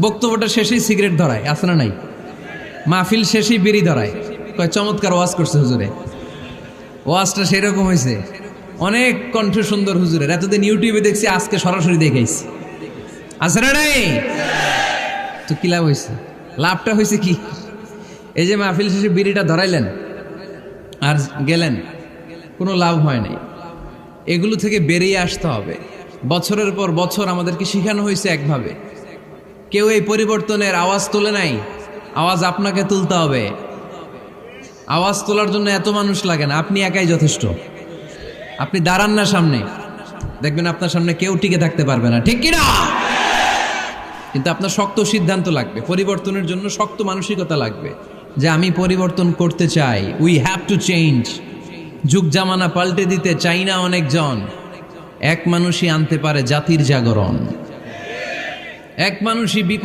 বক্তব্যটা শেষেই সিগারেট ধরায়, আছে না নাই? মাহফিল শেষেই বিড়ি ধরায়, কয় চমৎকার ওয়াজ করছে হুজুরে। ওয়াজটা সেরকম হয়েছে, অনেক কণ্ঠ সুন্দর হুজুরের। এতদিন ইউটিউবে দেখছি, আজকে সরাসরি দেখাইছি, আছে না নাই? তো কি লাভ হয়েছে? লাভটা হয়েছে কি? এই যে মাহফিল শেষে বিড়িটা ধরাইলেন আর গেলেন, কোনো লাভ হয় নাই। এগুলো থেকে বেরিয়ে আসতে হবে। বছরের পর বছর আমাদেরকে শিখানো হয়েছে একভাবে, কেউ এই পরিবর্তনের আওয়াজ তোলে নাই। আওয়াজ আপনাকে তুলতে হবে। আওয়াজ তোলার জন্য এত মানুষ লাগে না, আপনি একাই যথেষ্ট। আপনি দাঁড়ান না সামনে, দেখবেন আপনার সামনে কেউ টিকে থাকতে পারবে না, ঠিক কিনা? কিন্তু আপনার শক্ত সিদ্ধান্ত লাগবে, পরিবর্তনের জন্য শক্ত মানসিকতা লাগবে যে আমি পরিবর্তন করতে চাই। We have to change. যুগ জামানা পাল্টে দিতে চাই না অনেকজন, এক মানুষই আনতে পারে জাতির জাগরণ। এক মানুষই বিপদ